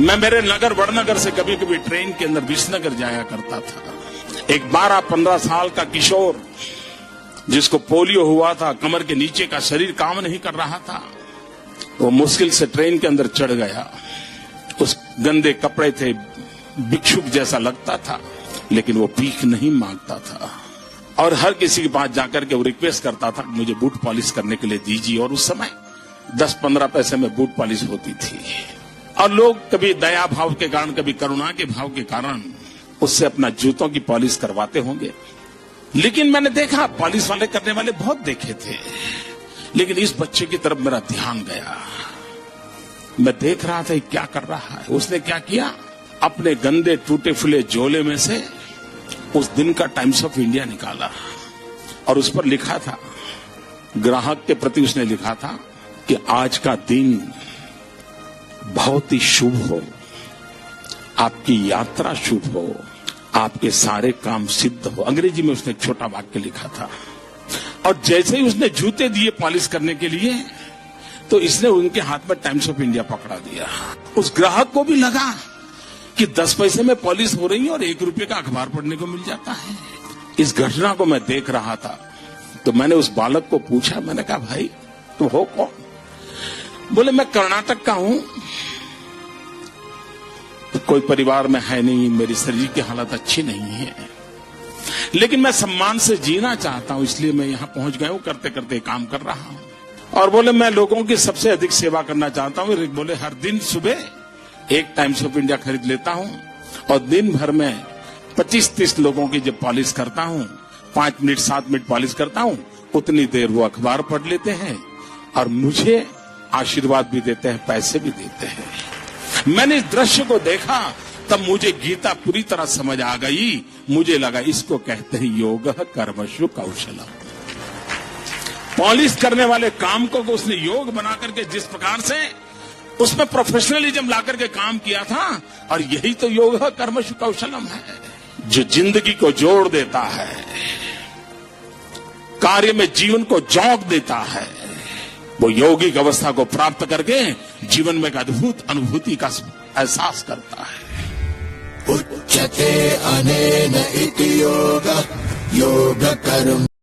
मैं मेरे नगर वड़नगर से कभी कभी ट्रेन के अंदर विसनगर जाया करता था। एक 12-15 साल का किशोर जिसको पोलियो हुआ था, कमर के नीचे का शरीर काम नहीं कर रहा था, वो मुश्किल से ट्रेन के अंदर चढ़ गया। उस गंदे कपड़े थे, भिक्षुक जैसा लगता था, लेकिन वो भीख नहीं मांगता था और हर किसी के पास जाकर के वो रिक्वेस्ट करता था मुझे बूट पॉलिश करने के लिए दीजिए। और उस समय 10-15 पैसे में बूट पॉलिश होती थी और लोग कभी दया भाव के कारण, कभी करुणा के भाव के कारण उससे अपना जूतों की पॉलिश करवाते होंगे। लेकिन मैंने देखा पॉलिश वाले करने वाले बहुत देखे थे, लेकिन इस बच्चे की तरफ मेरा ध्यान गया। मैं देख रहा था क्या कर रहा है। उसने क्या किया, अपने गंदे टूटे फूले झोले में से उस दिन का टाइम्स ऑफ इंडिया निकाला और उस पर लिखा था, ग्राहक के प्रति उसने लिखा था कि आज का दिन बहुत ही शुभ हो, आपकी यात्रा शुभ हो, आपके सारे काम सिद्ध हो। अंग्रेजी में उसने एक छोटा वाक्य लिखा था और जैसे ही उसने जूते दिए पॉलिश करने के लिए तो इसने उनके हाथ में टाइम्स ऑफ इंडिया पकड़ा दिया। उस ग्राहक को भी लगा कि 10 पैसे में पॉलिश हो रही है और 1 रुपए का अखबार पढ़ने को मिल जाता है। इस घटना को मैं देख रहा था तो मैंने उस बालक को पूछा, मैंने कहा भाई तुम हो कौन? बोले मैं कर्नाटक का हूं, कोई परिवार में है नहीं, मेरी शरीर की हालत अच्छी नहीं है, लेकिन मैं सम्मान से जीना चाहता हूं, इसलिए मैं यहां पहुंच गया हूं, करते करते काम कर रहा हूं। और बोले मैं लोगों की सबसे अधिक सेवा करना चाहता हूं। बोले हर दिन सुबह एक टाइम्स ऑफ इंडिया खरीद लेता हूं और दिन भर में 25-30 लोगों की जब पॉलिश करता हूं, 5 मिनट 7 मिनट पॉलिश करता हूं, उतनी देर वो अखबार पढ़ लेते हैं और मुझे आशीर्वाद भी देते हैं, पैसे भी देते हैं। मैंने इस दृश्य को देखा तब मुझे गीता पूरी तरह समझ आ गई। मुझे लगा इसको कहते हैं योग कर्मशु कौशलम। पॉलिश करने वाले काम को उसने योग बना करके जिस प्रकार से उसमें प्रोफेशनलिज्म ला करके काम किया था, और यही तो योग कर्मशु कौशलम है जो जिंदगी को जोड़ देता है, कार्य में जीवन को जोक देता है। वो यौगिक अवस्था को प्राप्त करके जीवन में एक अद्भुत अनुभूति का एहसास करता है। उच्यते अनेन इति योग कर्म